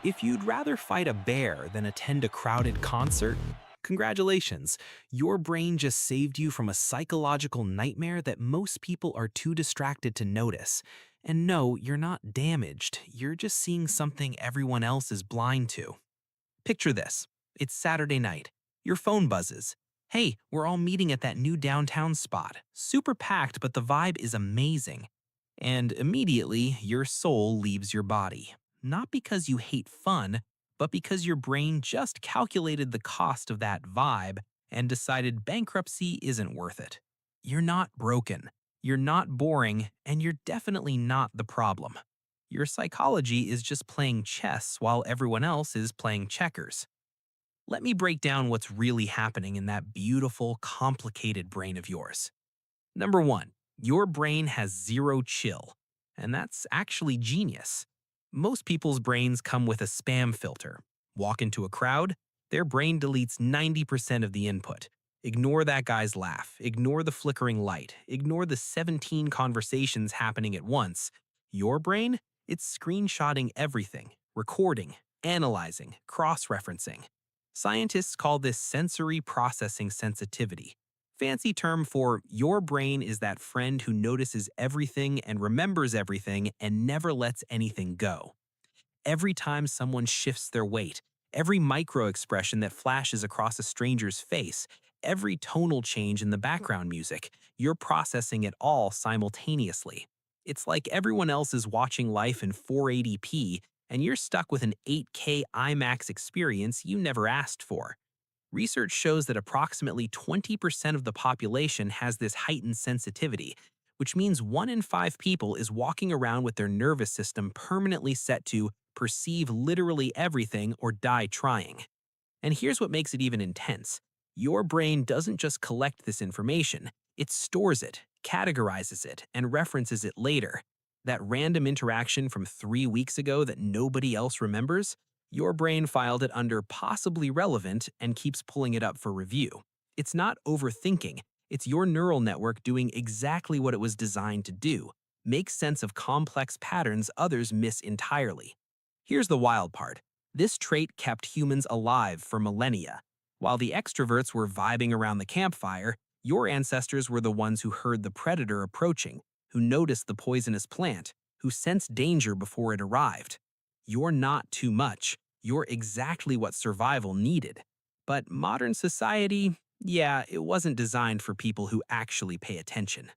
If you'd rather fight a bear than attend a crowded concert, congratulations. Your brain just saved you from a psychological nightmare that most people are too distracted to notice. And no, you're not damaged. You're just seeing something everyone else is blind to. Picture this. It's Saturday night. Your phone buzzes. Hey, we're all meeting at that new downtown spot. Super packed, but the vibe is amazing. And immediately, your soul leaves your body. Not because you hate fun, but because your brain just calculated the cost of that vibe and decided bankruptcy isn't worth it. You're not broken. You're not boring, and you're definitely not the problem. Your psychology is just playing chess while everyone else is playing checkers. Let me break down what's really happening in that beautiful, complicated brain of yours. Number one, your brain has zero chill, and that's actually genius. Most people's brains come with a spam filter. Walk into a crowd, their brain deletes 90% of the input. Ignore that guy's laugh, ignore the flickering light, ignore the 17 conversations happening at once. Your brain? It's screenshotting everything, recording, analyzing, cross-referencing. Scientists call this sensory processing sensitivity. Fancy term for your brain is that friend who notices everything and remembers everything and never lets anything go. Every time someone shifts their weight, every micro expression that flashes across a stranger's face, every tonal change in the background music, you're processing it all simultaneously. It's like everyone else is watching life in 480p and you're stuck with an 8K IMAX experience you never asked for. Research shows that approximately 20% of the population has this heightened sensitivity, which means 1 in 5 people is walking around with their nervous system permanently set to perceive literally everything or die trying. And here's what makes it even intense. Your brain doesn't just collect this information, it stores it, categorizes it, and references it later. That random interaction from 3 weeks ago that nobody else remembers, your brain filed it under possibly relevant and keeps pulling it up for review. It's not overthinking, it's your neural network doing exactly what it was designed to do, make sense of complex patterns others miss entirely. Here's the wild part. This trait kept humans alive for millennia. While the extroverts were vibing around the campfire, your ancestors were the ones who heard the predator approaching, who noticed the poisonous plant, who sensed danger before it arrived. You're not too much. You're exactly what survival needed. But modern society, yeah, it wasn't designed for people who actually pay attention.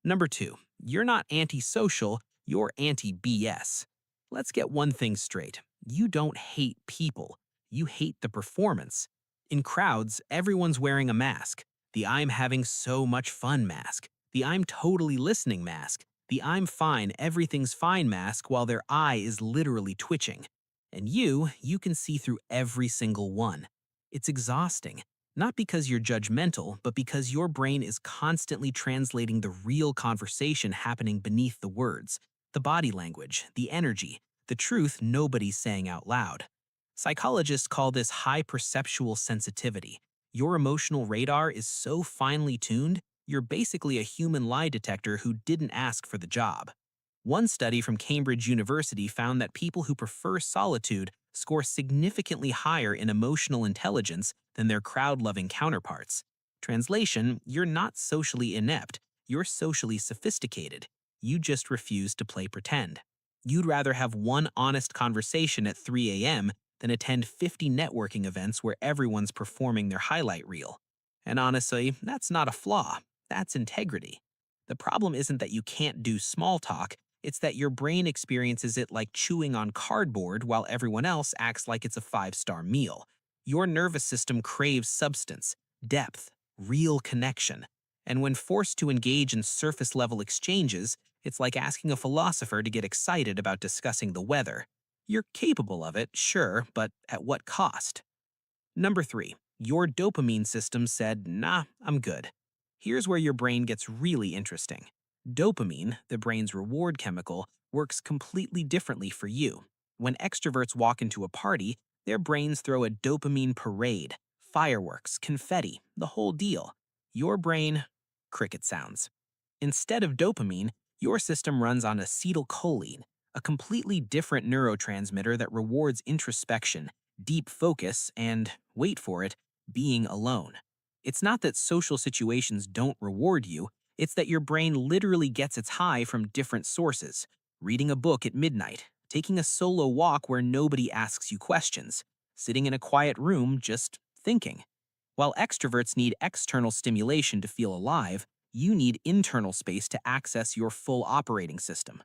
Number two, you're not antisocial, you're anti-BS. Let's get one thing straight. You don't hate people. You hate the performance. In crowds, everyone's wearing a mask. The "I'm having so much fun" mask. The "I'm totally listening" mask. The "I'm fine, everything's fine" mask while their eye is literally twitching. And you can see through every single one. It's exhausting. Not because you're judgmental, but because your brain is constantly translating the real conversation happening beneath the words, the body language, the energy, the truth nobody's saying out loud. Psychologists call this high perceptual sensitivity. Your emotional radar is so finely tuned, you're basically a human lie detector who didn't ask for the job. One study from Cambridge University found that people who prefer solitude score significantly higher in emotional intelligence than their crowd-loving counterparts. Translation, you're not socially inept, you're socially sophisticated. You just refuse to play pretend. You'd rather have one honest conversation at 3 a.m. than attend 50 networking events where everyone's performing their highlight reel. And honestly, that's not a flaw, that's integrity. The problem isn't that you can't do small talk, it's that your brain experiences it like chewing on cardboard while everyone else acts like it's a 5-star meal. Your nervous system craves substance, depth, real connection. And when forced to engage in surface-level exchanges, it's like asking a philosopher to get excited about discussing the weather. You're capable of it, sure, but at what cost? Number three, your dopamine system said, nah, I'm good. Here's where your brain gets really interesting. Dopamine, the brain's reward chemical, works completely differently for you. When extroverts walk into a party, their brains throw a dopamine parade, fireworks, confetti, the whole deal. Your brain, cricket sounds. Instead of dopamine, your system runs on acetylcholine, a completely different neurotransmitter that rewards introspection, deep focus, and, wait for it, being alone. It's not that social situations don't reward you, it's that your brain literally gets its high from different sources. Reading a book at midnight, taking a solo walk where nobody asks you questions, sitting in a quiet room just thinking. While extroverts need external stimulation to feel alive, you need internal space to access your full operating system.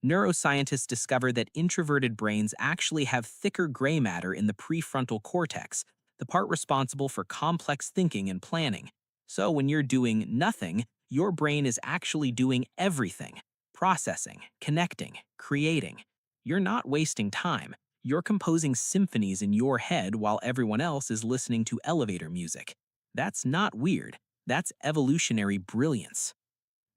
Neuroscientists discovered that introverted brains actually have thicker gray matter in the prefrontal cortex, the part responsible for complex thinking and planning. So when you're doing nothing, your brain is actually doing everything: processing, connecting, creating. You're not wasting time. You're composing symphonies in your head while everyone else is listening to elevator music. That's not weird. That's evolutionary brilliance.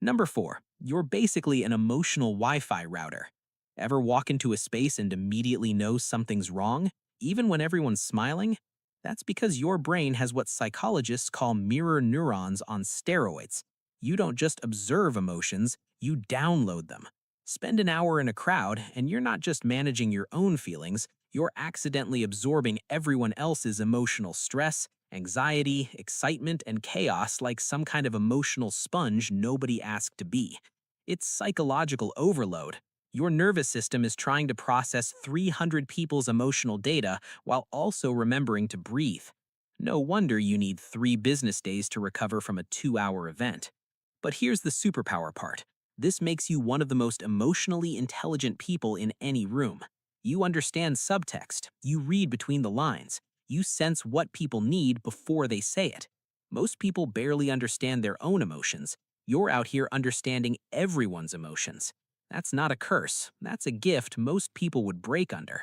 Number 4, you're basically an emotional Wi-Fi router. Ever walk into a space and immediately know something's wrong, even when everyone's smiling? That's because your brain has what psychologists call mirror neurons on steroids. You don't just observe emotions, you download them. Spend an hour in a crowd, and you're not just managing your own feelings, you're accidentally absorbing everyone else's emotional stress, anxiety, excitement, and chaos like some kind of emotional sponge nobody asked to be. It's psychological overload. Your nervous system is trying to process 300 people's emotional data while also remembering to breathe. No wonder you need 3 business days to recover from a 2-hour event. But here's the superpower part. This makes you one of the most emotionally intelligent people in any room. You understand subtext, you read between the lines, you sense what people need before they say it. Most people barely understand their own emotions. You're out here understanding everyone's emotions. That's not a curse. That's a gift most people would break under.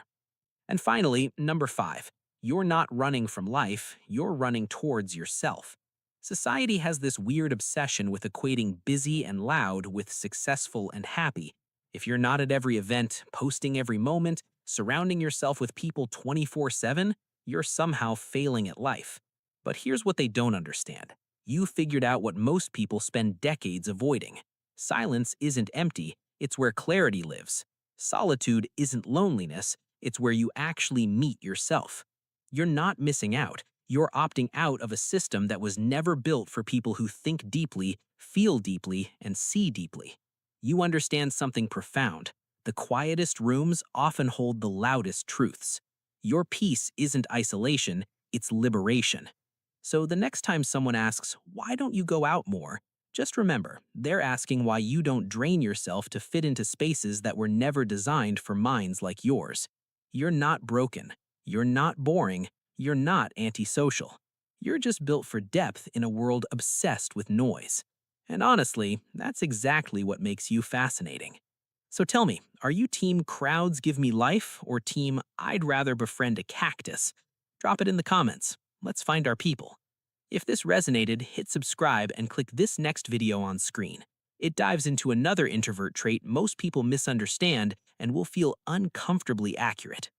And finally, number 5, you're not running from life, you're running towards yourself. Society has this weird obsession with equating busy and loud with successful and happy. If you're not at every event, posting every moment, surrounding yourself with people 24/7, you're somehow failing at life. But here's what they don't understand. You figured out what most people spend decades avoiding. Silence isn't empty, it's where clarity lives. Solitude isn't loneliness, it's where you actually meet yourself. You're not missing out. You're opting out of a system that was never built for people who think deeply, feel deeply, and see deeply. You understand something profound. The quietest rooms often hold the loudest truths. Your peace isn't isolation, it's liberation. So the next time someone asks, "Why don't you go out more?" just remember, they're asking why you don't drain yourself to fit into spaces that were never designed for minds like yours. You're not broken. You're not boring. You're not antisocial. You're just built for depth in a world obsessed with noise. And honestly, that's exactly what makes you fascinating. So tell me, are you team crowds give me life or team I'd rather befriend a cactus? Drop it in the comments. Let's find our people. If this resonated, hit subscribe and click this next video on screen. It dives into another introvert trait most people misunderstand and will feel uncomfortably accurate.